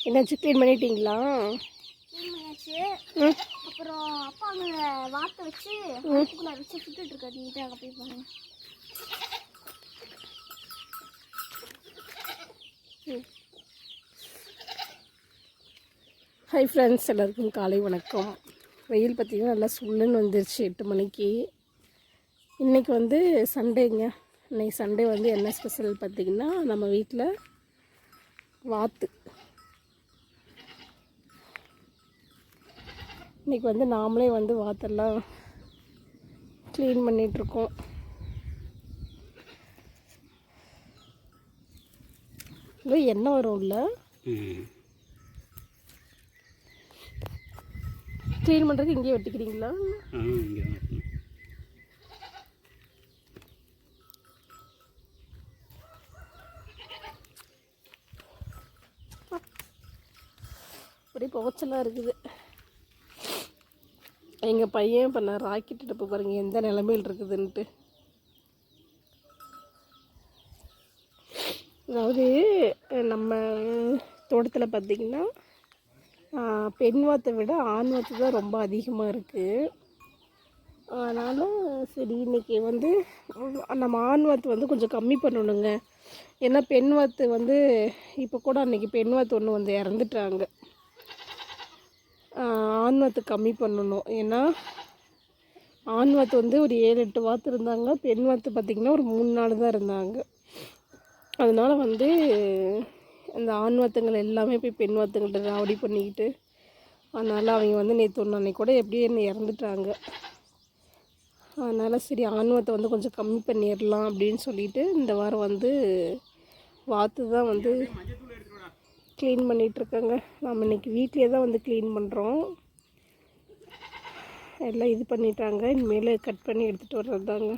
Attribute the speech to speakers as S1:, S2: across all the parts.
S1: என்னாச்சு, க்ளீன் பண்ணிட்டீங்களா?
S2: க்ளீன் பண்ணியாச்சு. அப்புறம் அப்பா அங்கே வார்த்தை வச்சு வச்சு சுட்டுட்டு இருக்காரு. நீட்டாக அங்கே போய் பாருங்க.
S1: ஹாய் ஃப்ரெண்ட்ஸ், எல்லாருக்கும் காலை வணக்கம். வெயில் பார்த்திங்கன்னா நல்லா சுள்ளுன்னு வந்துருச்சு 8 மணிக்கு. இன்றைக்கி வந்து சண்டேங்க. இன்றைக்கி சண்டே வந்து என்ன ஸ்பெஷல் பார்த்திங்கன்னா, நம்ம வீட்டில் வாத்து. இன்றைக்கி வந்து நாமளே வந்து வாத்தெல்லாம் க்ளீன் பண்ணிகிட்ருக்கோம். இல்லை என்ன வரும் இல்லை க்ளீன் பண்ணுறதுக்கு இங்கேயே வெட்டிக்கிறீங்களா? அப்படியே புகச்சலாக இருக்குது. எங்கள் பையன் இப்போ நான் ராக்கெட் எடுப்பு பாருங்கள் எந்த நிலைமையில் இருக்குதுன்ட்டு. அதாவது நம்ம தோட்டத்தில் பார்த்திங்கன்னா பெண் வாத்தை விட ஆண் வாத்து தான் ரொம்ப அதிகமாக இருக்குது. அதனால் சரி இன்றைக்கி வந்து நம்ம ஆண் வாத்து வந்து கொஞ்சம் கம்மி பண்ணணுங்க. ஏன்னா பெண் வாத்து வந்து இப்போ கூட அன்றைக்கி பெண் வாத்து ஒன்று வந்து இறந்துட்டாங்க. ஆண் வாத்து கம்மி பண்ணணும். ஏன்னா ஆண் வாத்து வந்து ஒரு 7-8 வாத்து இருந்தாங்க. பெண் வாத்து பார்த்திங்கன்னா ஒரு 3-4 தான் இருந்தாங்க. அதனால் வந்து அந்த ஆண் வாத்துங்கள் எல்லாமே போய் பெண் வாத்துங்கள்ட்ட ராவடி பண்ணிக்கிட்டு, அதனால் அவங்க வந்து நேற்று அன்னைக்கு கூட எப்படியே இறந்துட்டாங்க. அதனால் சரி ஆண் வாத்தை வந்து கொஞ்சம் கம்மி பண்ணிடலாம் அப்படின்னு சொல்லிட்டு இந்த வாரம் வந்து வாத்து தான் வந்து க்ளீன் பண்ணிகிட்ருக்கேங்க. நம்ம இன்றைக்கி வீட்லேயே தான் வந்து க்ளீன் பண்ணுறோம். எல்லாம் இது பண்ணிட்டாங்க. இனிமேல் கட் பண்ணி எடுத்துகிட்டு வர்றது தாங்க.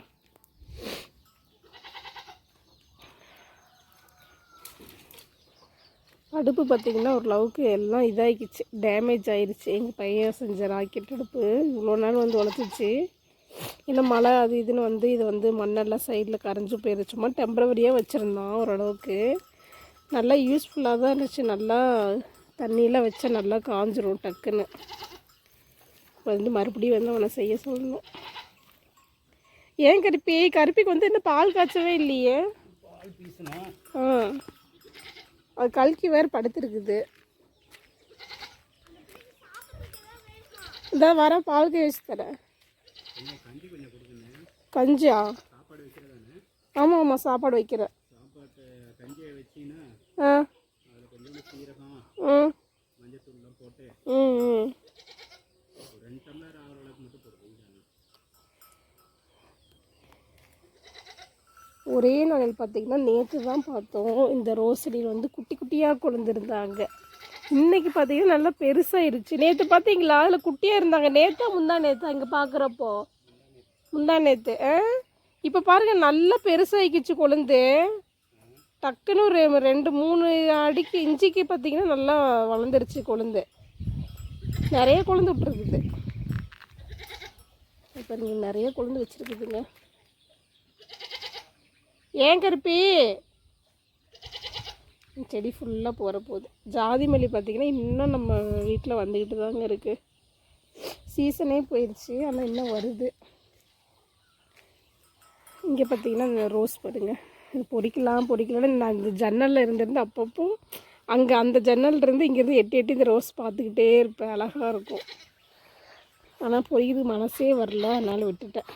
S1: அடுப்பு பார்த்திங்கன்னா ஓரளவுக்கு எல்லாம் இதாகிடுச்சு, டேமேஜ் ஆகிடுச்சு. எங்கள் பையன் செஞ்ச ராக்கெட் அடுப்பு இவ்வளோ நாள் வந்து உழைச்சிச்சு. இன்னும் மழை அது இதுன்னு வந்து இது வந்து மண்ணெல்லாம் சைடில் கரைஞ்சி போயிடுச்சு. சும்மா டெம்பரவரியாக வச்சுருந்தோம். ஓரளவுக்கு நல்லா யூஸ்ஃபுல்லாக தான் இருந்துச்சு. நல்லா தண்ணியெலாம் வச்சா நல்லா காஞ்சிரும் டக்குன்னு. இப்போ வந்து மறுபடியும் வந்து அவனை செய்ய சொல்லணும். ஏன் கருப்பிக்கு வந்து இந்த பால் காய்ச்சவே இல்லையே? அது கல்கி வேறு படுத்துருக்குது. இந்த வர பால் கை வச்சு தரேன். கஞ்சியா? ஆமாம் ஆமாம், சாப்பாடு வைக்கிறேன். ஒரே நாளில் பார்த்திங்கன்னா நேற்று தான் பார்த்தோம். இந்த ரோஸ் செடியில் வந்து குட்டி குட்டியாக கொழுந்துருந்தாங்க. இன்றைக்கி பார்த்திங்கன்னா நல்லா பெருசாகிருச்சு. நேற்று பார்த்தீங்களா அதில் குட்டியாக இருந்தாங்க. முந்தா நேற்று இங்கே பார்க்குறப்போ முந்தா நேற்று. இப்போ பாருங்கள் நல்லா பெருசாகிக்கிச்சு கொழுந்து. டக்குன்னு ஒரு 2-3 அடிக்கு இஞ்சிக்கு பார்த்திங்கன்னா நல்லா வளர்ந்துருச்சு கொழுந்து. நிறைய கொழுந்து விட்டுருக்குது. இப்போ நீங்கள் நிறைய கொழுந்து வச்சுருக்குதுங்க. ஏன் கருப்பி செடி ஃபுல்லாக போகிற போகுது. ஜாதி மல்லி பார்த்திங்கன்னா இன்னும் நம்ம வீட்டில் வந்துக்கிட்டு தாங்க இருக்குது. சீசனே போயிடுச்சு, ஆனால் இன்னும் வருது. இங்கே பார்த்திங்கன்னா இந்த ரோஸ் பாருங்க, இது பொறிக்கலான்னு நான் இந்த ஜன்னலில் இருந்திருந்து அப்பப்போ அங்கே அந்த ஜன்னல்லேருந்து இங்கேருந்து எட்டி இந்த ரோஸ் பார்த்துக்கிட்டே இருப்பேன். அழகாக இருக்கும். ஆனால் பொறிக்கிறது மனசே வரல, அதனால் விட்டுட்டேன்.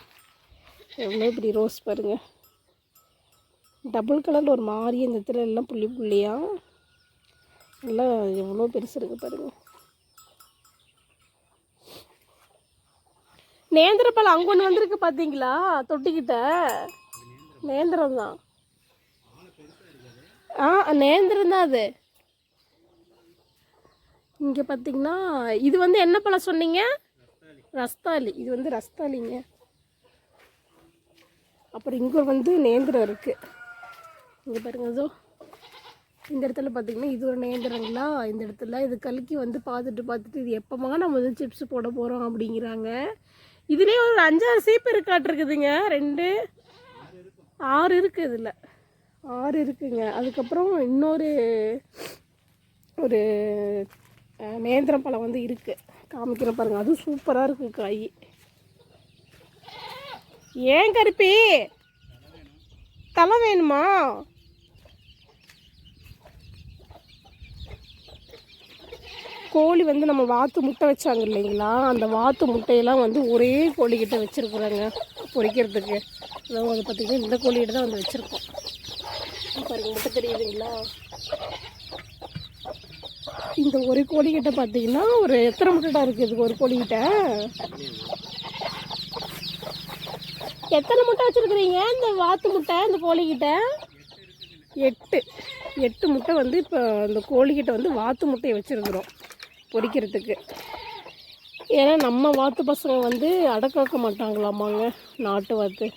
S1: எவ்வளோ இப்படி ரோஸ் பாருங்கள், டபுள் கலரில் ஒரு மாதிரி இந்த இடத்துல எல்லாம் புள்ளி புள்ளியாக நல்லா எவ்வளோ பெருசு இருக்குது பாருங்கள். நேந்திரப்பழம் அங்கே ஒன்று வந்திருக்கு பார்த்தீங்களா? தொட்டிக்கிட்ட நேந்திரம் தான். நேந்திரம் தான் அது. இங்கே பார்த்தீங்கன்னா இது வந்து என்ன பழம் சொன்னீங்க? ரஸ்தாளி. இது வந்து ரஸ்தாளிங்க. அப்புறம் இங்கே வந்து நேந்திரம் இருக்குது. இங்கே பாருங்கள், அதோ இந்த இடத்துல பார்த்திங்கன்னா இது ஒரு நேந்திரங்களா. இந்த இடத்துல இது கல்கி வந்து பார்த்துட்டு இது எப்போமா நம்ம வந்து சிப்ஸ் போட போகிறோம் அப்படிங்கிறாங்க. இதுலேயே ஒரு 5-6 சீப்பு இருக்காட்டிருக்குதுங்க. 2-6 இருக்குது. இதில் 6 இருக்குங்க. அதுக்கப்புறம் இன்னொரு ஒரு நேந்திரம் பழம் வந்து இருக்குது, காமிக்கிற பாருங்கள். அதுவும் சூப்பராக இருக்குது காய். ஏன் கருப்பி தலை வேணுமா? கோழி வந்து நம்ம வாத்து முட்டை வச்சாங்க இல்லைங்களா, அந்த வாத்து முட்டையெல்லாம் வந்து ஒரே கோழிக்கிட்ட வச்சுருக்குறாங்க பொரிக்கிறதுக்கு. அதாவது அதை பார்த்திங்கன்னா இந்த கோழிக்கிட்ட தான் வந்து வச்சுருக்கோம். பாருங்க முட்டை தெரியுதுங்களா? இந்த ஒரு கோழிக்கிட்ட பார்த்தீங்கன்னா ஒரு எத்தனை முட்டைடா இருக்குது இதுக்கு ஒரு கோழிக்கிட்ட? எத்தனை முட்டை வச்சுருக்குறீங்க இந்த வாத்து முட்டை இந்த கோழிக்கிட்ட? 8 முட்டை வந்து இப்போ இந்த கோழிக்கிட்ட வந்து வாத்து முட்டையை வச்சுருக்குறோம் பொரிக்கிறதுக்கு. ஏன்னா நம்ம வாத்து பசங்க வந்து அடக்காக்க மாட்டாங்களாமாங்க நாட்டு வாத்து.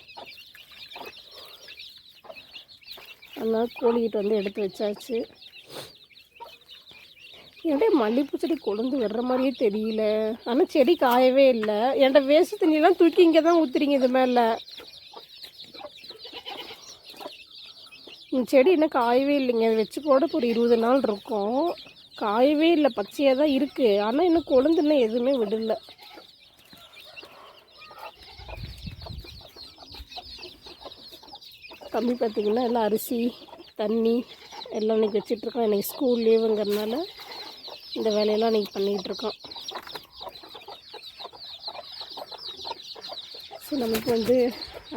S1: அதனால் கோழிக்கிட்ட வந்து எடுத்து வச்சாச்சு. என்னடா மல்லிகைப்பூ செடி கொழுந்து வர்ற மாதிரியே தெரியல, ஆனால் செடி காயவே இல்லை. என்கிட்ட வேஸ்ட் தண்ணியெல்லாம் தூக்கி இங்கே தான் ஊற்றுறீங்க இது மேலே. இந்த செடி இன்னும் காயவே இல்லைங்க. அதை வச்சு கூட ஒரு 20 நாள் இருக்கும், காயவே இல்லை, பச்சையாக தான் இருக்குது. ஆனால் இன்னும் கொழுந்து இன்னும் எதுவுமே விடலை. தம்பி பார்த்திங்கன்னா எல்லாம் அரிசி தண்ணி எல்லாம் இன்றைக்கி வச்சிட்ருக்கோம். இன்றைக்கி ஸ்கூல் லீவுங்கிறதுனால இந்த வேலையெல்லாம் இன்றைக்கி பண்ணிகிட்ருக்கோம். ஸோ நமக்கு வந்து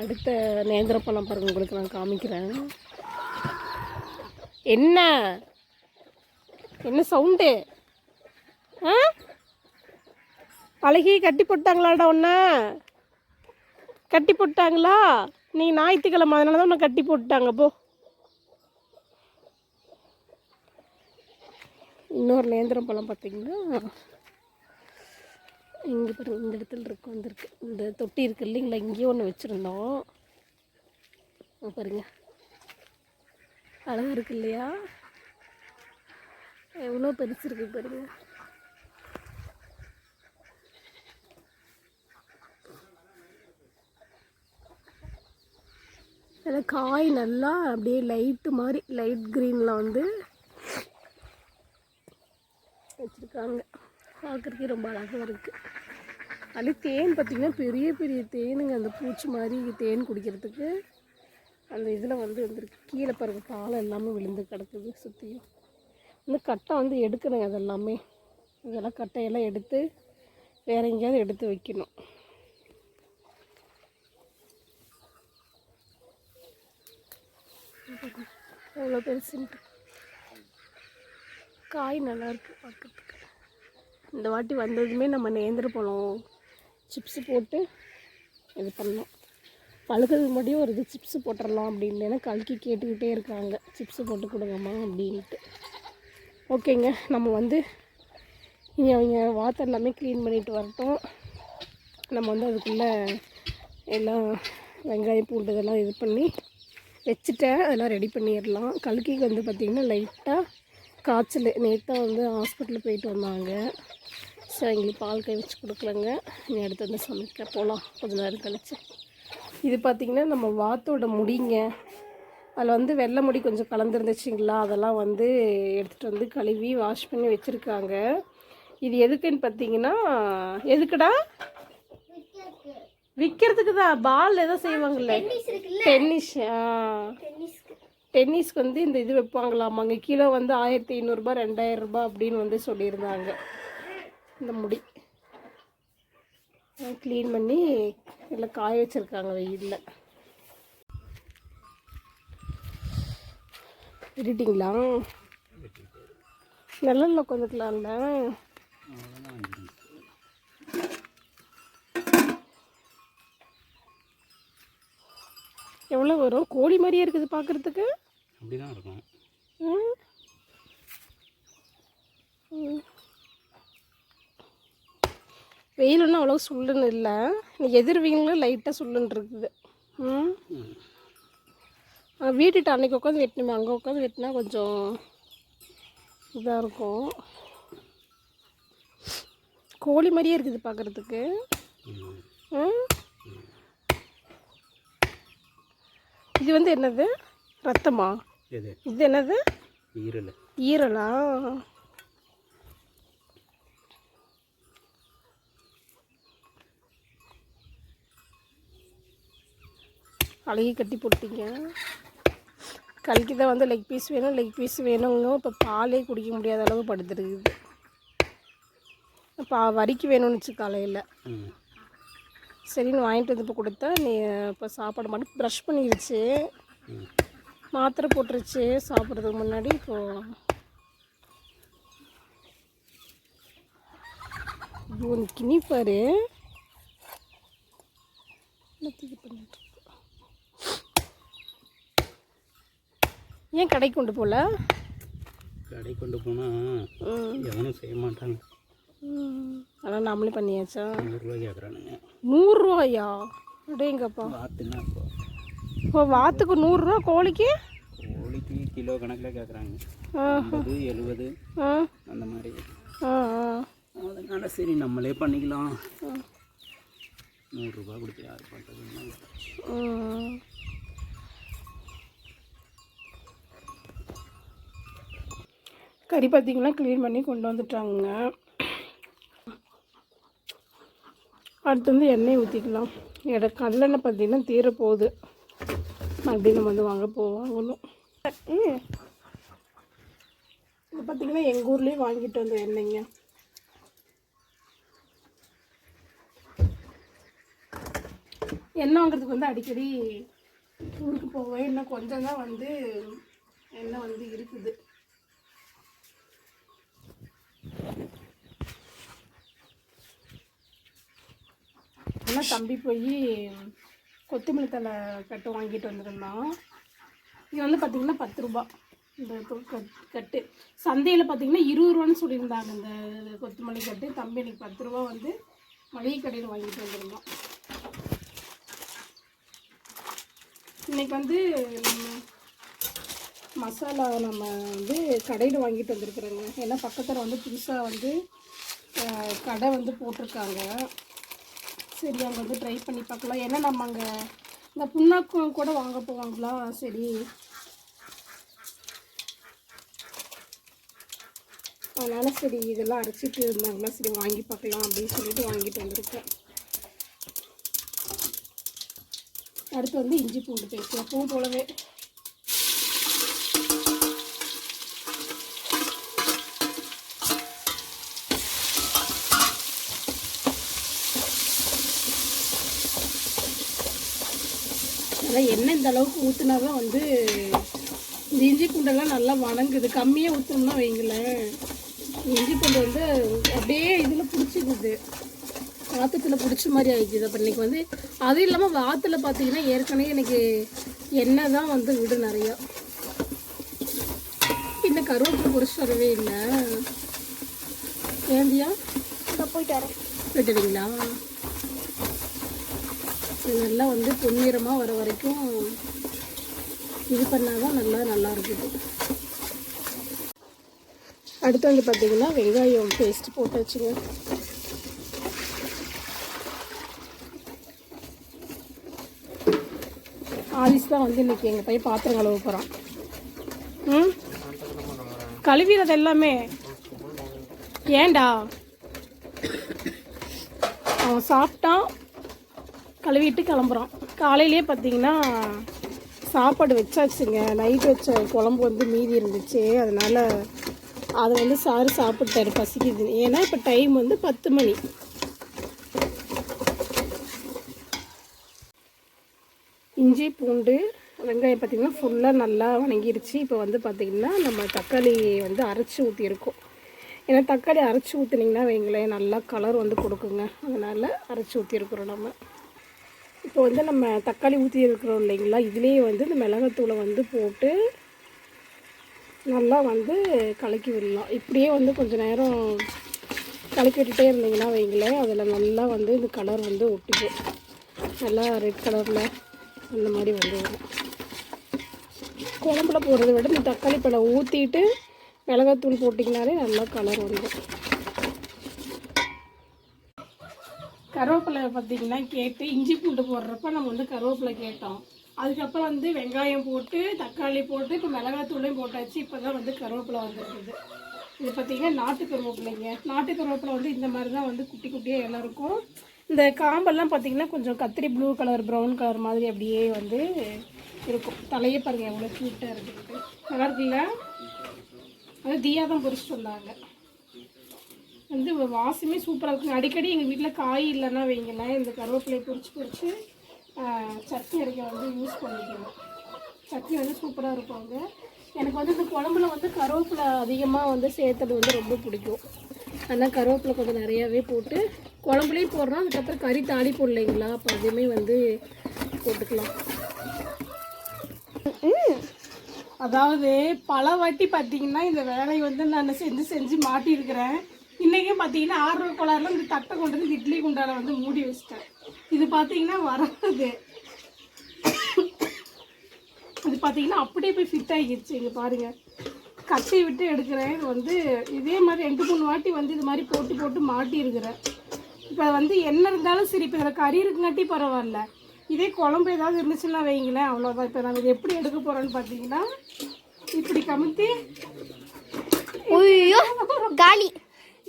S1: அடுத்த நேந்திர பழம் பாருங்க, உங்களுக்கு நான் காமிக்கிறேன். என்ன சவுண்டு? அழகி கட்டி போட்டாங்களாடா ஒன்று? கட்டி போட்டாங்களா? நீ ஞாயிற்றுக்கிழமை அதனால தான் ஒன்று கட்டி போட்டாங்க. போ. இன்னொரு நேந்திரம் பழம் பார்த்தீங்கன்னா இங்கே பாருங்க, இந்த இடத்துல இருக்கு வந்திருக்கு. இந்த தொட்டி இருக்கு இல்லைங்களா, இங்கேயே ஒன்று வச்சுருந்தோம். பாருங்க அழகாக இருக்கு இல்லையா? எவ்வளோ பெருசு இருக்கு பாருங்க. அதில் காய் நல்லா அப்படியே லைட்டு மாதிரி லைட் க்ரீனில் வந்து வச்சுருக்காங்க. பார்க்குறதுக்கே ரொம்ப அழகாக இருக்குது. அது தேன் பார்த்திங்கன்னா பெரிய பெரிய தேனுங்க. அந்த பூச்சி மாதிரி தேன் குடிக்கிறதுக்கு அந்த இதில் வந்து வந்துருக்கு. கீழே பாருங்க காலை எல்லாமே விழுந்து கிடக்குது சுற்றியும். இந்த கட்டை வந்து எடுக்கணுங்க. அதெல்லாமே இதெல்லாம் கட்டையெல்லாம் எடுத்து வேறு எங்கேயாவது எடுத்து வைக்கணும். எவ்வளோ பெருசுன்ட்டு. காய் நல்லாயிருக்கு பார்க்குறதுக்கு. இந்த வாட்டி வந்ததுமே நம்ம நேந்திர பழம் சிப்ஸு போட்டு இது பண்ணோம். பழுக்கிறது முன்னாடியும் ஒரு இது சிப்ஸு போட்டுடலாம் அப்படின்னு. ஏன்னா கல்கி கேட்டுக்கிட்டே இருக்காங்க சிப்ஸு போட்டு கொடுங்கம்மா அப்படின்ட்டு. ஓகேங்க, நம்ம வந்து இங்கே அவங்க வாட்டர் எல்லாமே க்ளீன் பண்ணிட்டு வரட்டும். நம்ம வந்து அதுக்குள்ளே எல்லாம் வெங்காயம் பூண்டு இதெல்லாம் இது பண்ணி வச்சுட்டேன். அதெல்லாம் ரெடி பண்ணிடலாம். கல்கிக்கு வந்து பார்த்திங்கன்னா லைட்டாக காய்ச்சல். நேற்று வந்து ஹாஸ்பிட்டலில் போயிட்டு வந்தாங்க. ஸோ எங்களுக்கு பால் கை வச்சு கொடுக்கலங்க. இனி அடுத்து வந்து சமைக்க போகலாம் கொஞ்சம் நேரம் கழிச்சு. இது பார்த்திங்கன்னா நம்ம வாத்தோட முடிங்க. அதில் வந்து வெள்ளை முடி கொஞ்சம் கலந்துருந்துச்சுங்களா, அதெல்லாம் வந்து எடுத்துகிட்டு வந்து கழுவி வாஷ் பண்ணி வச்சுருக்காங்க. இது எதுக்குன்னு பார்த்தீங்கன்னா, எதுக்குடா? விற்கிறதுக்கு தான். பால் எதோ செய்வாங்கல்ல, டென்னிஸ். டென்னிஸ்க்கு வந்து இந்த இது வைப்பாங்களாமாங்க. கிலோ வந்து 1500 ரூபாய் 2000 ரூபாய் அப்படின்னு வந்து சொல்லியிருந்தாங்க. இந்த முடி க்ளீன் பண்ணி எல்லாம் காய வச்சுருக்காங்க வெயிலில். விட்டுட்டிங்களா? நல்ல உட்காந்துக்கலாம்ல. எவ்வளோ வரும்? கோழி மாதிரியே இருக்குது பார்க்குறதுக்கு.
S3: அப்படிதான் இருக்கும்.
S1: வெயிலுன்னா அவ்வளோ சுள்ளுன்னு இல்லை. நீ எதிர்வீங்களும் லைட்டாக சுள்ளுன்னு இருக்குது. வீட்டுட்டு அன்றைக்கி உட்காந்து வெட்டினுமே, அங்கே உட்காந்து வெட்டினா கொஞ்சம் இதாக இருக்கும். கோழி மாதிரியே இருக்குது பார்க்குறதுக்கு. இது வந்து என்னது? ரத்தமா? இது என்னது?
S3: ஈரல்.
S1: ஈரலா? அழகி கட்டி போட்டீங்க. கல்கி தான் வந்து லெக் பீஸ் வேணுங்க. இப்போ பாலே குடிக்க முடியாத அளவு படுத்துருக்குது. இப்போ வரிக்கு வேணும்னு வச்சு காலையில் சரின்னு வாங்கிட்டு வந்து இப்போ கொடுத்தா நீ இப்போ சாப்பாடு மட்டும் ப்ரஷ் பண்ணிடுச்சு, மாத்திரை போட்டுருச்சு சாப்பிட்றதுக்கு முன்னாடி. இப்போது கிணி பாரு இது பண்ணிட்டு. ஏன் கடைக்கு கொண்டு போகல?
S3: கடைக்கு கொண்டு போனால் எவனும் செய்ய மாட்டாங்க.
S1: ஆனால் நம்மளே பண்ணியாச்சா?
S3: 100 ரூபா கேட்குறானுங்க.
S1: 100 ரூபாயா? அப்படியேங்கப்பா.
S3: வாத்துன்னா
S1: இப்போ வாத்துக்கு 100 ரூபா, கோழிக்கு
S3: கிலோ கணக்கில் கேட்குறாங்க. 50, 70 அந்த மாதிரி. அதனால சரி நம்மளே பண்ணிக்கலாம். 100 ரூபா கொடுத்து யார் பண்ணுறதுன்னா.
S1: கறி பார்த்திங்கன்னா க்ளீன் பண்ணி கொண்டு வந்துட்டாங்க. அடுத்து வந்து எண்ணெய் ஊற்றிக்கலாம். கடலெண்ணெய் பார்த்திங்கன்னா தீர போகுது, மறுபடியும் நம்ம வந்து வாங்கணும். இது பார்த்திங்கன்னா எங்கள் ஊர்லேயே வாங்கிட்டு வந்த எண்ணெய்ங்க. எண்ணெய் வாங்குறதுக்கு வந்து அடிக்கடி ஊருக்கு போவேன். இன்னும் கொஞ்சம் தான் வந்து எண்ணெய் வந்து இருக்குது. ஆனால் தம்பி போய் கொத்தமல்லி தலை கட்டு வாங்கிட்டு வந்துருந்தான். இது வந்து பார்த்திங்கன்னா 10 ரூபா இந்த கட்டு. சந்தையில் பார்த்திங்கன்னா 20 ரூபான்னு சொல்லியிருந்தாங்க இந்த கொத்தமல்லி கட்டு. தம்பி எனக்கு 10 ரூபா வந்து மளிகை கடையில் வாங்கிட்டு வந்துருந்தான். இன்றைக்கி வந்து மசாலா நம்ம வந்து கடையில் வாங்கிட்டு வந்திருக்குறோங்க. ஏன்னா பக்கத்தில் வந்து புதுசாக வந்து கடை வந்து போட்டிருக்காங்க. சரி அங்கே வந்து ட்ரை பண்ணி பார்க்கலாம். ஏன்னா நம்ம அங்கே இந்த புண்ணாக்கம் கூட வாங்க போவாங்களா, சரி அதனால் சரி இதெல்லாம் அரைச்சிட்டு இருந்தாங்களா, சரி வாங்கி பார்க்கலாம் அப்படின்னு சொல்லிட்டு வாங்கிட்டு வந்திருக்கேன். அடுத்து வந்து இஞ்சி பூண்டு பேஸ்ட் எப்பவும் போலவே. ஆனால் எண்ணெய் இந்த அளவுக்கு ஊற்றினா தான் வந்து இந்த இஞ்சி பூண்டெல்லாம் நல்லா வணங்குது. கம்மியாக ஊற்றணும்னா வைங்களேன், இஞ்சி பூண்டு வந்து அப்படியே இதில் பிடிச்சிக்குது, வாத்தத்தில் பிடிச்ச மாதிரி ஆகிடுது. அப்போ இன்றைக்கி வந்து அதுவும் இல்லாமல் வாத்தில் பார்த்தீங்கன்னா ஏற்கனவே எனக்கு எண்ணெய் தான் வந்து விடு நிறையா. இந்த கருவேப்பிலை பொரிச்சு வரவே இல்லை. ஏந்தியா
S2: போயிட்டு வரேன்.
S1: விட்டுவீங்களா? இது நல்லா வந்து பொன்னிறமாக வர வரைக்கும் இது பண்ணால் தான் நல்லா இருக்குது. அடுத்து வந்து பார்த்திங்கன்னா வெங்காயம் பேஸ்ட் போட்டு வச்சுங்க. ஆதிஸ் தான் வந்து இன்றைக்கி எங்கள் பையன் பாத்திரம் கழுவ போகிறான். கழுவிறது எல்லாமே ஏண்டா அவன் சாப்பிட்டான், கழுவிட்டு கிளம்புறான். காலையிலேயே பார்த்தீங்கன்னா சாப்பாடு வச்சாச்சுங்க. நைட் வச்ச குழம்பு வந்து மீதி இருந்துச்சு, அதனால் அதை வந்து சாரு சாப்பிட்டாரு, பசிக்குது. ஏன்னா இப்போ டைம் வந்து 10 மணி. இஞ்சி பூண்டு வெங்காயம் பார்த்திங்கன்னா ஃபுல்லாக நல்லா வணங்கிருச்சு. இப்போ வந்து பார்த்திங்கன்னா நம்ம தக்காளி வந்து அரைச்சி ஊற்றிருக்கோம். ஏன்னா தக்காளி அரைச்சி ஊற்றினீங்கன்னா வைங்களேன் நல்லா கலர் வந்து கொடுக்குங்க, அதனால் அரைச்சி ஊற்றிருக்கிறோம் நம்ம. இப்போ வந்து நம்ம தக்காளி ஊற்றி இருக்கிறோம் இல்லைங்களா, இதுலேயே வந்து இந்த மிளகாத்தூளை வந்து போட்டு நல்லா வந்து கலக்கி விடலாம். இப்படியே வந்து கொஞ்சம் நேரம் கலக்கி விட்டுட்டே இருந்தீங்கன்னா வைங்களேன், அதில் நல்லா வந்து இந்த கலர் வந்து ஒட்டிக்கும், நல்லா ரெட் கலரில் அந்த மாதிரி வந்து வரும். குழம்புல போடுறத விட இந்த தக்காளி பழம் ஊற்றிட்டு மிளகாத்தூள் போட்டிங்கனாலே நல்லா கலர் வந்துடும். கருவேப்பிலை பார்த்திங்கன்னா கேட்டு இஞ்சி பூண்டு போடுறப்ப நம்ம வந்து கருவேப்பிலை கேட்டோம். அதுக்கப்புறம் வந்து வெங்காயம் போட்டு தக்காளி போட்டு இப்போ மிளகாத்தூளையும் போட்டாச்சு. இப்போ தான் வந்து கருவேப்பிலை வந்துருக்குது. இது பார்த்திங்கன்னா நாட்டு கருவேப்பிலைங்க. நாட்டு கருவேப்பிலை வந்து இந்த மாதிரி தான் வந்து குட்டி குட்டியாக எல்லாம் இருக்கும். இந்த காம்பெல்லாம் பார்த்தீங்கன்னா கொஞ்சம் கத்திரி ப்ளூ கலர் ப்ரௌன் கலர் மாதிரி அப்படியே வந்து இருக்கும். தலையே பாருங்கள் எவ்வளோ க்யூட்டாக இருக்குது. நல்லா இருக்குல்ல? அது தீயா தான் பொரிச்சிட்டு வந்தாங்க. வந்து வாசமே சூப்பராக இருக்குங்க. அடிக்கடி எங்கள் வீட்டில் காய் இல்லைன்னா வைங்களேன் இந்த கருவேப்பிலையை பொரிச்சு சட்னி அரைக்க வந்து யூஸ் பண்ணிக்கணும். சட்னி வந்து சூப்பராக இருப்பாங்க. எனக்கு வந்து இந்த குழம்புல வந்து கருவேப்பிலை அதிகமாக வந்து சேர்த்தது வந்து ரொம்ப பிடிக்கும். அதனால் கருவேப்பிலை கொஞ்சம் நிறையாவே போட்டு குழம்புலேயும் போடுறோம். அதுக்கப்புறம் கறி தாளிப்பு இல்லைங்களா, அப்போ அதுவுமே வந்து போட்டுக்கலாம். அதாவது பல வாட்டி பார்த்தீங்கன்னா இந்த வேலையை வந்து நான் செஞ்சு மாட்டியிருக்கிறேன். இன்றைக்கும் பார்த்தீங்கன்னா ஆர்வ கோளாறுல இந்த தட்டை கொண்டு வந்து இட்லி குண்டால வந்து மூடி வச்சிட்டேன். இது பார்த்தீங்கன்னா வராது. இது பார்த்தீங்கன்னா அப்படியே போய் ஃபிட் ஆகிடுச்சு. இங்கே பாருங்கள், கட்டி விட்டு எடுக்கிறேன். இது வந்து இதே மாதிரி 2-3 வாட்டி வந்து இது மாதிரி போட்டு மாட்டியிருக்கிறேன். இப்போ வந்து என்ன இருந்தாலும் சரி, இப்போ இதில் கறி இருக்குங்காட்டி பரவாயில்ல. இதே குழம்பு ஏதாவது இருந்துச்சுன்னா வைங்களேன், அவ்வளோதான். இப்போ நாங்கள் இது எப்படி எடுக்க போகிறோன்னு பார்த்தீங்கன்னா இப்படி கமுத்தி
S2: காலி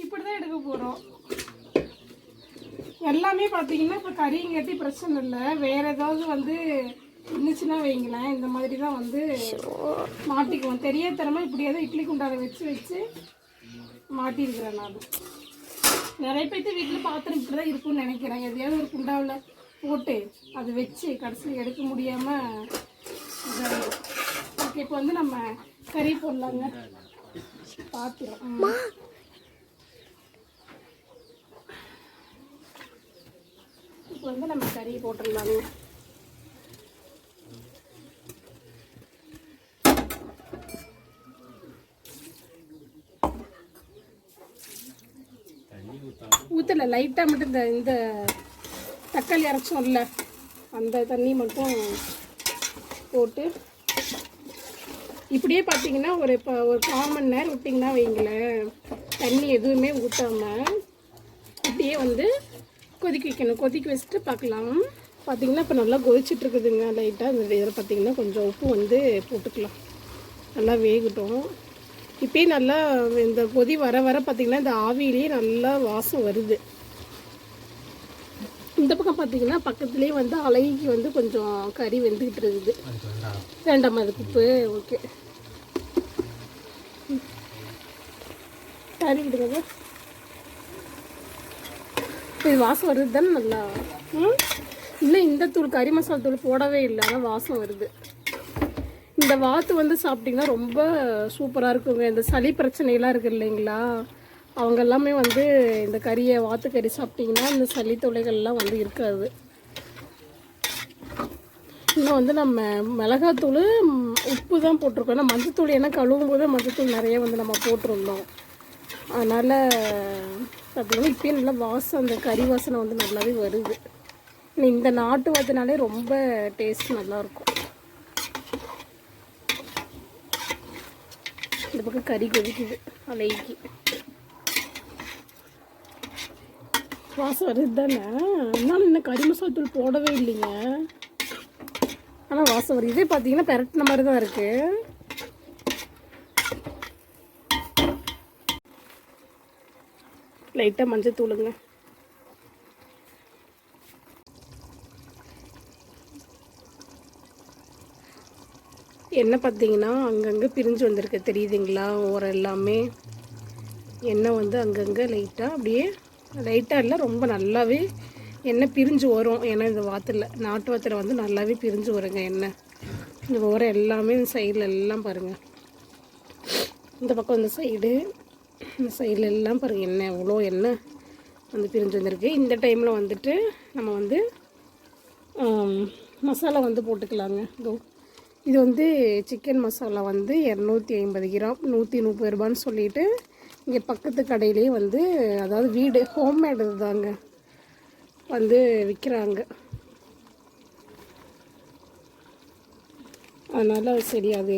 S1: இப்படி தான் எடுக்க போகிறோம். எல்லாமே பார்த்தீங்கன்னா இப்போ கறிங்காட்டி பிரச்சனை இல்லை. வேறு ஏதாவது வந்து இருந்துச்சுன்னா வைங்களேன், இந்த மாதிரி தான் வந்து மாட்டிக்குவோம். தெரியாதனமாக இப்படியே தான் இட்லி குண்டால வச்சு மாட்டியிருக்கிறேன் நான். நிறைய பேர்த்து வீட்டில் பாத்திரம் இப்படி தான் இருக்கும்னு நினைக்கிறேன். எதையாவது ஒரு குண்டாவில் போட்டு அதை வச்சு கடைசியில் எடுக்க முடியாமல் இதாகிடும். ஓகே, இப்போ வந்து நம்ம கறி போடலாங்க. பாத்திரம் இப்போ வந்து நம்ம கறி போட்டுடலாங்க. ஊற்றலை, லைட்டாக மட்டும் இந்த தக்காளி அரைச்சோம் இல்லை அந்த தண்ணி மட்டும் போட்டு இப்படியே பார்த்தீங்கன்னா ஒரு 1/4 மணி நேரம் விட்டிங்கன்னா வைங்களேன், தண்ணி எதுவுமே ஊற்றாமல் இப்படியே வந்து கொதிக்க வைக்கணும். கொதிக்க வச்சுட்டு பார்க்கலாம். பார்த்திங்கன்னா இப்போ நல்லா கொதிச்சிட்ருக்குதுங்க. லைட்டாக இந்த இதில் பார்த்திங்கன்னா கொஞ்சம் உப்பு வந்து போட்டுக்கலாம். நல்லா வேகட்டும். இப்போயே நல்லா இந்த கொதி வர பார்த்திங்கன்னா இந்த ஆவியிலேயே நல்லா வாசம் வருது. இந்த பக்கம் பார்த்திங்கன்னா பக்கத்துலேயே வந்து அலைக்கு வந்து கொஞ்சம் கறி வெந்துக்கிட்டு இருக்குது. வேண்டாம் அதுக்கு உப்பு. ஓகே, கறி விடுங்க. இது வாசம் வருது தானே நல்லா. இல்லை, இந்த தூள் கறி மசாலா தூள் போடவே இல்லை, ஆனால் வாசம் வருது. இந்த வாத்து வந்து சாப்பிட்டிங்கன்னா ரொம்ப சூப்பராக இருக்குங்க. இந்த சளி பிரச்சனைலாம் இருக்குது இல்லைங்களா, அவங்க எல்லாமே வந்து இந்த கறியை வாத்து கறி சாப்பிட்டிங்கன்னா இந்த சளி தொல்லைகள்லாம் வந்து இருக்காது. இன்னும் வந்து நம்ம மிளகாத்தூள் உப்பு தான் போட்டிருக்கோம். ஏன்னா மஞ்சத்தூள் ஏன்னா கழுவும் போது மஞ்சத்தூள் நிறைய வந்து நம்ம போட்டிருந்தோம். அதனால் பார்த்திங்கன்னா இப்போயே நல்லா வாசம், அந்த கறி வாசனை வந்து நல்லாவே வருது. இந்த நாட்டு வாத்துனாலே ரொம்ப டேஸ்ட் நல்லாயிருக்கும். இந்த பக்கம் கறி கொதிக்குது அலைக்கு. வாசம் வருது தானே. அதனால இன்னும் கறி மசாலா தூள் போடவே இல்லைங்க, ஆனால் வாசம் வருது. இதே பார்த்தீங்கன்னா பெரட்டின மாதிரி தான் இருக்குது. லைட்டாக மஞ்சள் தூளுங்க. எண்ணெய் பார்த்தீங்கன்னா அங்கங்கே பிரிஞ்சு வந்திருக்கு தெரியுதுங்களா. ஓரம் எல்லாமே எண்ணெய் வந்து அங்கங்கே லைட்டாக அப்படியே, லைட்டாக இல்லை ரொம்ப நல்லாவே எண்ணெய் பிரிஞ்சு வரும். ஏன்னா இந்த வாத்தில் நாட்டு வாத்தில் வந்து நல்லாவே பிரிஞ்சு வருங்க எண்ணெய். இந்த ஓரம் எல்லாமே இந்த சைடில் எல்லாம் பாருங்கள். இந்த பக்கம் இந்த சைடு, இந்த சைடில் எல்லாம் பாருங்கள் எண்ணெய் எவ்வளோ எண்ணெய் வந்து பிரிஞ்சு வந்திருக்கு. இந்த டைமில் வந்துட்டு நம்ம வந்து மசாலா வந்து போட்டுக்கலாங்க. இது வந்து சிக்கன் மசாலா வந்து 250 கிராம் 130 ரூபான்னு சொல்லிட்டு இங்கே பக்கத்து கடையிலே வந்து, அதாவது வீடு ஹோம்மேடு தாங்க வந்து விற்கிறாங்க. அதனால் சரி, அது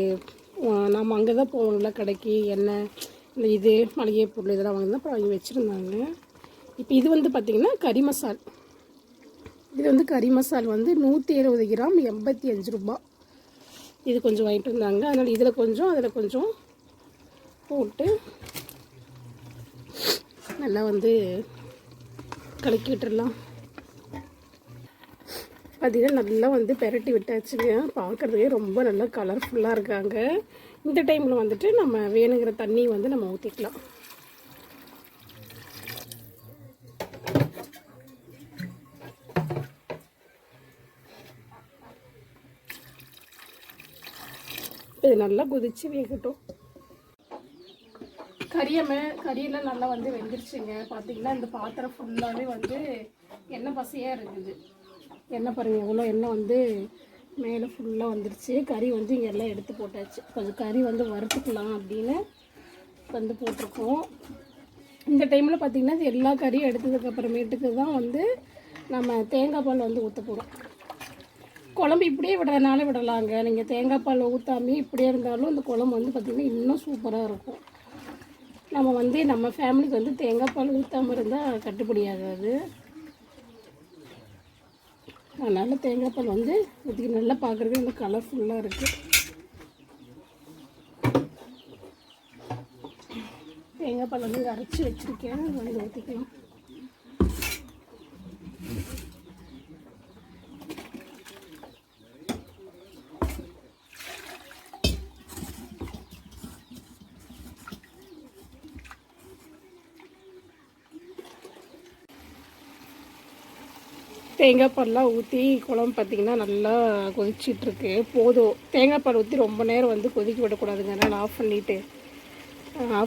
S1: நாம் அங்கே தான் போவோம்ல கடைக்கு, எண்ணெய் இந்த இது மளிகை பொருள் இதெல்லாம் வாங்கி தான் அப்புறம் வாங்கி வச்சுருந்தாங்க. இப்போ இது வந்து பார்த்திங்கன்னா கறி மசால். இது வந்து கறி மசால் வந்து 170 கிராம் 85 ரூபா. இது கொஞ்சம் வாங்கிட்டு வந்தாங்க. அதனால் இதில் கொஞ்சம் அதில் கொஞ்சம் போட்டு நல்லா வந்து கலக்கி விட்டுடலாம். பார்த்தீங்கன்னா நல்லா வந்து பெரட்டி விட்டாச்சுங்க. பார்க்குறதுக்கே ரொம்ப நல்லா கலர்ஃபுல்லாக இருக்காங்க. இந்த டைமில் வந்துட்டு நம்ம வேணுங்கிற தண்ணி வந்து நம்ம ஊற்றிக்கலாம். இது நல்லா கொதிச்சு வேகட்டும். கறியெல்லாம் நல்லா வந்து வெந்துருச்சுங்க. பார்த்தீங்கன்னா இந்த பாத்திரம் ஃபுல்லாகவே வந்து எண்ணெய் பசையாக இருக்குது. எண்ணெய் பாருங்கள் எவ்வளோ எண்ணெய் வந்து மேலே ஃபுல்லாக வந்துருச்சு. கறி வந்து இங்கே எல்லாம் எடுத்து போட்டாச்சு. கொஞ்சம் கறி வந்து வறுத்துக்கலாம் அப்படின்னு வந்து போட்டிருக்கோம். இந்த டைமில் பார்த்திங்கன்னா இது எல்லா கறியும் எடுத்ததுக்கப்புறமேட்டுக்கு தான் வந்து நம்ம தேங்காய் பால் வந்து ஊற்ற போகிறோம். குழம்பு இப்படியே விடுறதுனால விடலாங்க. நீங்கள் தேங்காய் பால் ஊற்றாமே இப்படியே இருந்தாலும் இந்த குழம்பு வந்து பார்த்திங்கன்னா இன்னும் சூப்பராக இருக்கும். நம்ம வந்து நம்ம ஃபேமிலிக்கு வந்து தேங்காய் பால் ஊற்றாமல் இருந்தால் கட்டுப்படி ஆகாது. அதனால் தேங்காய் பால் வந்து ஊற்றி நல்லா பார்க்குறதுக்கு நல்லா கலர்ஃபுல்லாக இருக்குது. தேங்காய் பால் வந்து அரைச்சி வச்சுருக்கேன், வந்து ஊற்றிக்கலாம். தேங்காய் பால்லாம் ஊற்றி குழம்பு பார்த்திங்கன்னா நல்லா கொதிச்சிட்ருக்கு. போதும், தேங்காய் பால் ஊற்றி ரொம்ப நேரம் வந்து கொதிக்க விடக்கூடாதுங்க. அதனால் ஆஃப்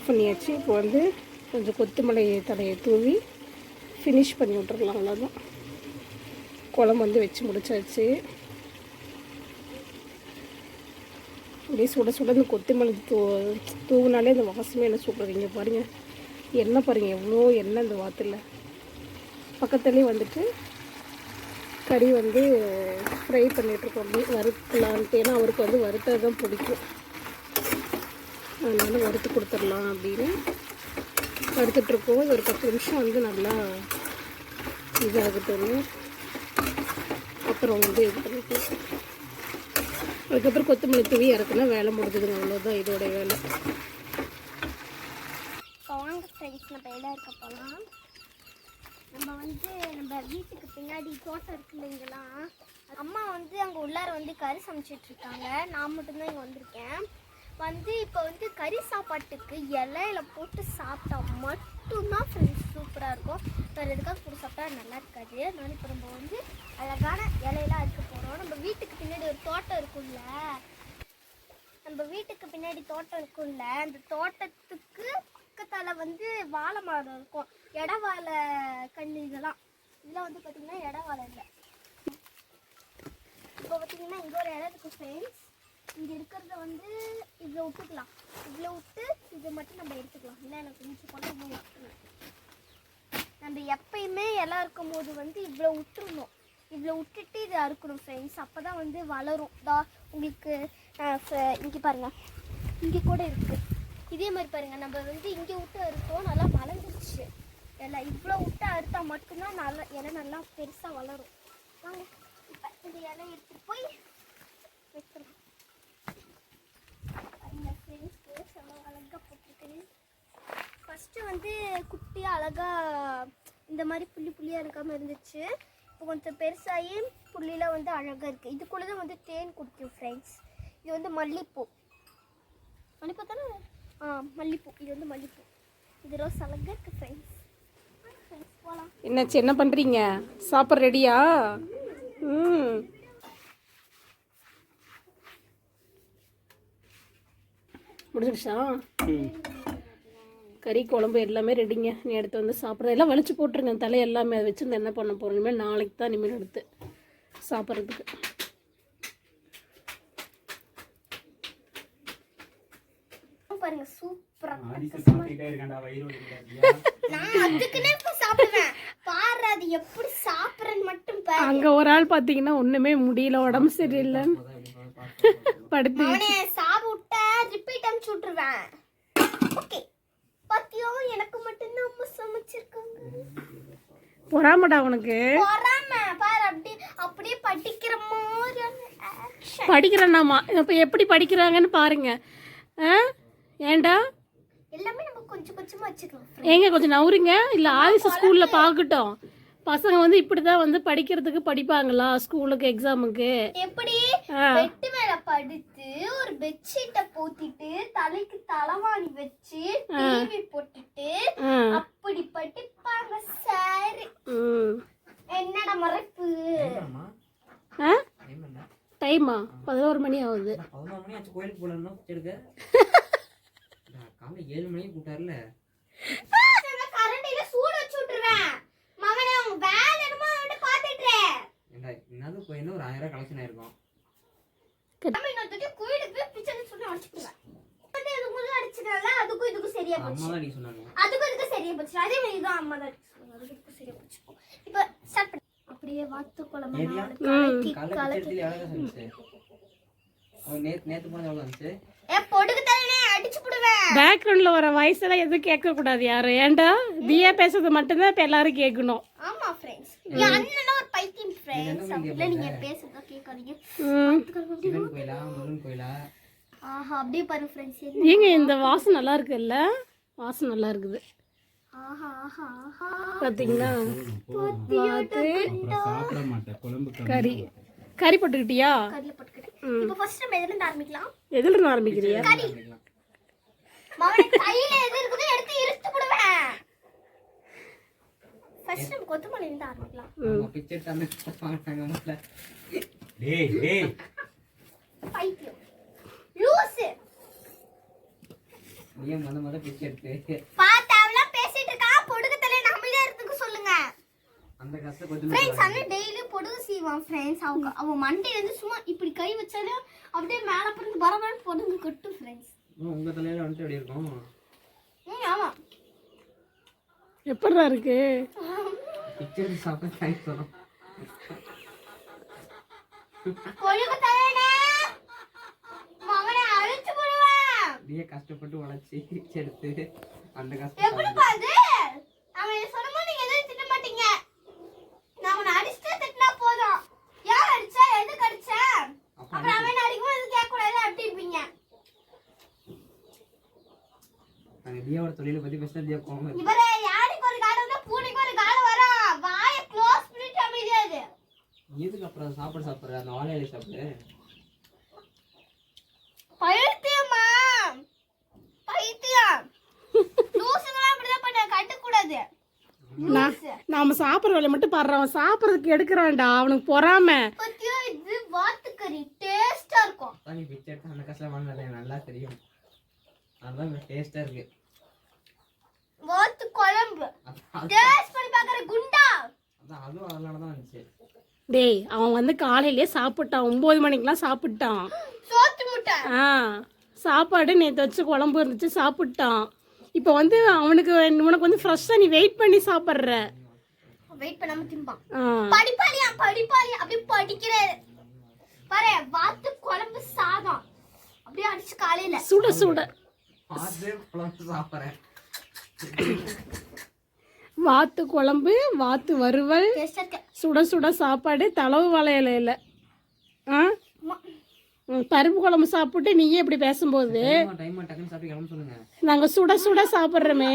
S1: பண்ணியாச்சு. இப்போ வந்து கொஞ்சம் கொத்தமல்லி தலையை தூவி ஃபினிஷ் பண்ணி விட்டுறலாம். அவ்வளோதான், குழம்பு வந்து வச்சு முடிச்சாச்சு. அப்படியே சுட சுட இந்த கொத்தமல்லி தூவினாலே இந்த வாசமே என்ன சூப்பர். இங்கே பாருங்கள் எண்ணெய் பாருங்கள் எவ்வளோ எண்ணெய் இந்த வாத்தில். பக்கத்துலேயே வந்துட்டு கறி வந்து ஃப்ரை பண்ணிகிட்ருக்கோம். அப்படி வறுக்கலான்ட்டு, ஏன்னா அவருக்கு வந்து வறுத்தது தான் பிடிக்கும். அதனால் வறுத்து கொடுத்துடலாம் அப்படின்னு வறுத்துட்ருக்கோம். ஒரு 10 நிமிஷம் வந்து நல்லா இதாகட்டும். அப்புறம் வந்து இது பண்ணிக்கலாம். அதுக்கப்புறம் கொத்தமல்லி தூவி இறக்குனா வேலை முடிஞ்சதுங்க. அவ்வளோதான் இதோட வேலை.
S2: வாங்க ஃப்ரெண்ட்ஸ், நம்ம இடம் இருக்க போகலாம். நம்ம வந்து நம்ம வீட்டுக்கு பின்னாடி தோட்டம் இருக்கு இல்லைங்களாம். அம்மா வந்து அங்கே உள்ளார வந்து கறி சமைச்சிட்ருக்காங்க. நான் மட்டும்தான் இங்கே வந்திருக்கேன். வந்து இப்போ வந்து கறி சாப்பாட்டுக்கு இலையில போட்டு சாப்பிட்டா மட்டும்தான் ஃப்ரெண்ட்ஸ் சூப்பராக இருக்கும். வேறு எதுக்காக போட்டு சாப்பிட்டா நல்லா இருக்காது. அதனால இப்போ நம்ம வந்து அழகான இலையெல்லாம் அறுக்க போகிறோம். நம்ம வீட்டுக்கு பின்னாடி ஒரு தோட்டம் இருக்கும்ல, அந்த தோட்டத்துக்கு பக்கத்தால் வந்து வாழை மரம் இருக்கும். வாழை கண்ணு இதெல்லாம் வந்து பார்த்திங்கன்னா வாழை இல்லை. இப்போ பார்த்திங்கன்னா இங்கே ஒரு இடம் இருக்குது ஃப்ரெண்ட்ஸ். இங்கே இருக்கிறத வந்து இவ்வளோ விட்டுக்கலாம். இவ்வளோ விட்டு இதை மட்டும் நம்ம எடுத்துக்கலாம். இல்லை எனக்கு மிச்சம் போட்டு இவ்வளோ விட்டுணும். நம்ம எப்பயுமே இலை இருக்கும் போது வந்து இவ்வளோ விட்டுருணும். இவ்வளோ விட்டுட்டு இதை அறுக்கணும் ஃப்ரெண்ட்ஸ். அப்போ தான் வந்து வளரும். உங்களுக்கு இங்கே பாருங்கள், இங்கே கூட இருக்குது. இதே மாதிரி பாருங்கள், நம்ம வந்து இங்கே விட்டு அறுத்தோம், நல்லா வளர்ந்துருச்சு. இலை இவ்வளோ விட்டு அறுத்தா மட்டும்தான் நல்லா இலை நல்லா பெருசாக வளரும். வாங்க இப்போ இந்த இலை எடுத்துகிட்டு போய் வைக்கலாம். இந்த ஃப்ரெண்ட்ஸ்க்கு செம்ம அழகாக போட்டிருக்கேன். ஃபஸ்ட்டு வந்து குட்டியாக அழகாக இந்த மாதிரி புள்ளியாக இருக்காமல் இருந்துச்சு. இப்போ கொஞ்சம் பெருசாகி புள்ளியில் வந்து அழகாக இருக்குது. இதுக்குள்ளே தான் வந்து தேன் குடிக்கும் ஃப்ரெண்ட்ஸ். இது வந்து மல்லிப்பூ தானே? மல்லிப்பூ. இது வந்து மல்லிப்பூ. இது ரோஸ் அழகாக இருக்குது ஃப்ரெண்ட்ஸ். போகலாம்.
S1: என்னாச்சு, என்ன பண்ணுறீங்க? சாப்பிட்ற ரெடியா? முடிஞ்சிடுச்சா? கறி குழம்பு எல்லாமே ரெடிங்க. நீ எடுத்து வந்து சாப்பிட்றது எல்லாம் வலிச்சு போட்டுருங்க. தலை எல்லாமே அதை வச்சுருந்து என்ன பண்ண போகிறோம்? இனிமேல் நாளைக்கு தான் இனிமேல் எடுத்து சாப்பிட்றதுக்கு.
S2: பாருங்க சூப்பரா நான் அதுக்குனே சாப்பிடுவேன். பாரு அது எப்படி சாப்பிடுறேன்னு மட்டும் பாரு.
S1: அங்க ஒரு ஆள் பாத்தீங்கன்னா ஒண்ணுமே முடியல, உடம்பு சரியில்லை படுத்து.
S2: அவனே சாப்பிட்ட ரிப்பீட் அனுப்பிச்சு விட்டுருவேன். ஓகே பாத்தியோ, எனக்கு மட்டும் தான் அம்மா சமைச்சிருக்காங்க.
S1: பொறாமடா உனக்கு.
S2: பொறாம பாரு, அப்படியே படிக்கிற மாதிரி
S1: படிக்கிறேன்னாமா. இப்ப எப்படி படிக்கிறாங்கன்னு பாருங்க. ஏண்டா
S2: எல்லாமே நம்ம கொஞ்சம் கொஞ்சமா வச்சுக்கலாம்.
S1: ஏங்க கொஞ்சம் நவுருங்க. இல்லை ஆதிச ஸ்கூலில் பார்க்கட்டும். பசங்க வந்து இப்படி தான் வந்து படிக்கிறதுக்கு படிப்பாங்களா ஸ்கூலுக்கு எக்ஸாமுக்கு?
S2: எப்படி
S1: ஆ.
S2: பெட்டு மேல படுத்து ஒரு பெட்ஷீட்டை போத்திட்டு தலைக்கு தலைவாணி வச்சு டிவி போட்டுட்டு
S1: ஆ.
S2: அப்படி படிப்பாங்க சார்.
S1: ம்.
S2: என்னடா மறைப்பு?
S1: ஆ டைமா 11 மணி ஆகுது.
S3: 11 மணி ஆச்சு கோயிலுக்கு போகலன்னா எடுக்க காலையில் 7 மணிக்கு கூட்டார்ல.
S2: கரண்டில சூடு வச்சு விட்டுருவேன். மகனே உங்க வேலை என்னமோ விட்டு பாத்துட்டு
S3: ஏண்டா என்னது போயின்னா ஒரு 1000 கலெக்ஷன் ஆயிருக்கும்.
S2: நம்ம இன்னொருத்தட்டி கோயிலுக்கு போய் பிச்சை சொல்லி அடிச்சுக்குவேன். இது முதல்ல அடிச்சுக்கல அதுக்கும் இதுக்கும் சரியா
S3: அம்மா
S2: போச்சு.
S3: தான் நீ சொன்னாங்க.
S2: அதுக்கும் இதுக்கும் சரியா போச்சு. அதே மாதிரி தான் அம்மா தான் சொன்னாங்க. அதுக்கும் சரியா போச்சு. இப்போ ஸ்டார்ட் பண்ணு. அப்படியே வாத்து குழம்பு
S3: ஏரியா?
S2: கலக்கி
S3: காலைல
S2: கலக்கி.
S3: பிச்சை எவ்வளோ வந்துச்சு? நேற்று போன எவ்வளோ வந்துச்சு?
S2: பொடுகு தலைனே அடிச்சு போடுவேன்.
S1: பேக்ரவுண்டில் வர வாய்ஸ் எல்லாம் எதுவும் கேட்கக்கூடாது யாரும். ஏன்டா தியா பேசுறது மட்டும்தான் இப்போ எல்லாரும் கேட்கணும்.
S2: ஆமா ஃப்ரெண்ட்ஸ். என் அண்ணனா ஒரு பைத்தியம் ஃப்ரெண்ட்ஸ். அப்படியே நீங்க பேசுறத கேட்காதீங்க.
S1: ம்.
S3: சிவன் கோயிலா முருகன் கோயிலா?
S2: ஆஹா அப்படியே பாரு ஃப்ரெண்ட்ஸ்.
S1: ஏங்க இந்த வாசம் நல்லா இருக்குல்ல? வாசம் நல்லா இருக்குது
S2: ஆஹா ஆஹா ஆஹா.
S1: பார்த்தீங்களா? வாத்து
S3: சாப்பிட மாட்டேன் குழம்பு
S1: கறி கறி போட்டுக்கிட்டியா?
S2: கறில போட்டுக்கிட்டேன். இப்போ ஃபர்ஸ்ட் நம்ம எதுல இருந்து ஆரம்பிக்கலாம்?
S1: எதுல இருந்து ஆரம்பிக்கிறியா?
S2: மகனே கையில எது இருக்குதோ எடுத்து இழுத்து போடுவேன். ஃபர்ஸ்ட் நம்ம கொத்தமல்லி இருந்து ஆரம்பிக்கலாம்.
S3: பிச்சை தந்து வாங்கினாங்க முதல்ல. டேய் டேய்
S2: பைத்தியம் லூஸ்.
S3: நீ முத பிச்சை எடுத்து
S2: பாத்தாவலாம் பேசிட்டு இருக்கா. பொடுகு தலை நம்மளே எடுத்துக்க சொல்லுங்க.
S3: அந்த கஷ்ட கொஞ்சம்
S2: ஃப்ரெண்ட்ஸ் அண்ணன் டெய்லி பொடுகு செய்வான் ஃப்ரெண்ட்ஸ். அவ மண்டையில இருந்து சும்மா இப்படி கை வச்சாலும் அப்படியே மேல பறந்து பரபரன்னு பொடுகு கட்டும் ஃப்ரெண்ட்ஸ்.
S3: உங்க தலையில வந்துட்டு எப்படி இருக்கும்?
S2: ஆமா
S1: எப்படிடா இருக்கு?
S3: பிச்சை எடுத்து சாப்பிட டைம் வரும்.
S2: பொடுகு தலைனே மகனே அழிச்சு போடுவேன்.
S3: நீயே கஷ்டப்பட்டு உழைச்சி பிச்சை எடுத்து அந்த
S2: எப்படி
S3: கஷ்டம்
S2: பாது அவன் சொன்னமா நீங்க எதுவும் திட்ட மாட்டீங்க. நான் உன்னை அடிச்சுட்டே திட்டினா போதும். யார் அடிச்சா எதுக்கு அடிச்ச அப்புறம் அவன் அடிக்கும் இது கேட்க கூடாது அப்படி இருப்பீங்க.
S3: நாங்கள் தியாவோட தொழிலை பற்றி பேசினா தியா கோவம்.
S2: இவரே யாருக்கு ஒரு காலம் வந்தா பூனைக்கு ஒரு காலம் வரும். வாயை க்ளோஸ் பண்ணிட்டு அமைதியாது.
S3: எதுக்கு அப்புறம் சாப்பாடு சாப்பிட்ற அந்த வாழையில சாப்பிடு.
S2: பைத்தியமா பைத்தியம். லூசுங்களாம் அப்படிதான் பண்ண கட்டக்கூடாது.
S1: நாம சாப்பிட்ற வேலை மட்டும் பாடுறவன் சாப்பிட்றதுக்கு எடுக்கிறான்டா. அவனுக்கு பொறாம.
S2: பத்தியா இது வாத்துக்கறி டேஸ்டா இருக்கும்.
S3: நீ பிச்சை எடுத்து அந்த கஷ்டம் வாங்கினது எனக்கு நல்லா தெரியும். அதுதான் டேஸ்டா இருக்கு.
S2: வாத்து குழம்பு டேஸ்ட் பண்ணி பார்க்கற குண்டா.
S3: அதான் அதுவும் அதனால தான் வந்துச்சு.
S1: டேய் அவன் வந்து காலையிலேயே சாப்பிட்டான். 9 மணிக்கெலாம் சாப்பிட்டான்.
S2: சோத்து முட்டை.
S1: ஆ சாப்பாடு நேற்று வச்சு குழம்பு இருந்துச்சு சாப்பிட்டான். இப்போ வந்து அவனுக்கு உனக்கு வந்து ஃப்ரெஷ்ஷாக நீ வெயிட் பண்ணி சாப்பிட்ற.
S2: வெயிட் பண்ணாம திம்பான்.
S1: ஆ
S2: படிப்பாளியா அப்படி படிக்கிறாரு பாரு. வாத்து குழம்பு சாதம் அப்படியே அடிச்சு காலையில
S1: சுட சுட
S3: அது குழம்பு சாப்பிட்றேன்.
S1: வாத்து குழம்பு வாத்து வறுவல்
S2: டேஸ்டா இருக்கு.
S1: சுட சுட சாப்பாடு தளவு வளையல. ஆ பருப்பு குழம்பு சாப்பிட்டு நீயே இப்படி பேசும்போது
S3: டைம் டக்குன்னு சாப்பிட்டு கிளம்ப சொல்லுங்க.
S1: நாங்கள் சுட சுட சாப்பிட்றோமே.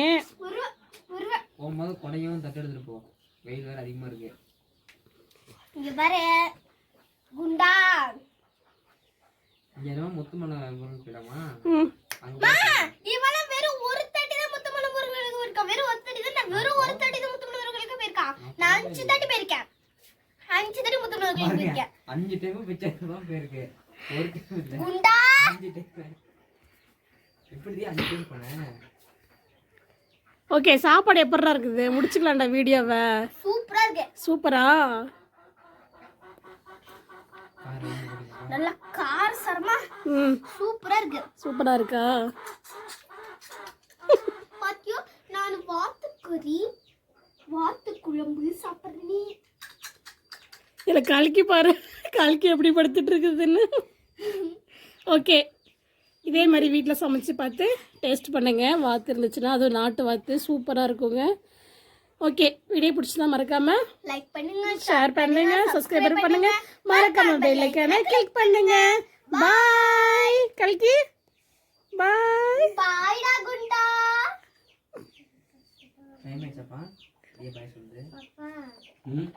S3: போகும்போது கொடையும் தட்டு எடுத்துட்டு போ. வெயில் வேற அதிகமா இருக்கு.
S2: இங்க பாரு குண்டா.
S3: இங்க என்னமோ முத்துமலை முருகன் போயிடாமா?
S1: ம்
S2: இவன வெறும் ஒரு தட்டி தான் முத்துமலை முருகனுக்கு போயிருக்கான். வெறும் ஒரு தட்டி தான். வெறும் ஒரு தட்டி தான் முத்துமலை முருகனுக்கு போயிருக்கான். நான் 5 தட்டி போயிருக்கேன். 5 தட்டி முத்துமலை முருகனுக்கு போயிருக்கேன்.
S3: 5 டைம் பிச்சை தான் போயிருக்கு. ஒரு டைம் இல்ல
S2: குண்டா
S3: 5 டைம். எப்படி 5 டைம் போனேன்?
S1: ஓகே சாப்பாடு எப்படா இருக்குது? முடிச்சுக்கலாம்டா வீடியோவை.
S2: சூப்பரா இருக்கு.
S1: சூப்பரா
S2: நல்ல காரசரமா
S1: ம்
S2: சூப்பரா இருக்கு.
S1: சூப்பரா இருக்கா?
S2: பாத்தியோ நான் வாத்துக்கறி வாத்து குழம்பு சாப்பிட்றேன்.
S1: இதில் கல்கி பாரு கல்கி எப்படி படுத்துட்டு இருக்குதுன்னு. ஓகே இதே மாதிரி வீட்டில் சமைச்சு பார்த்து டேஸ்ட் பண்ணுங்கள். வாத்து இருந்துச்சுன்னா அதுவும் நாட்டு வாத்து சூப்பராக இருக்குங்க. ஓகே வீடியோ பிடிச்சதா மறக்காமல்
S2: லைக் பண்ணுங்க,
S1: ஷேர் பண்ணுங்க, சப்ஸ்கிரைபர் பண்ணுங்க, மறக்காம பெல் ஐகானை கிளிக் பண்ணுங்க. பாய் கல்கி பாய்.
S2: பாய்டா குண்டா.
S3: டைம் ஆயிடுச்சப்பா.
S2: அப்பா
S3: ம்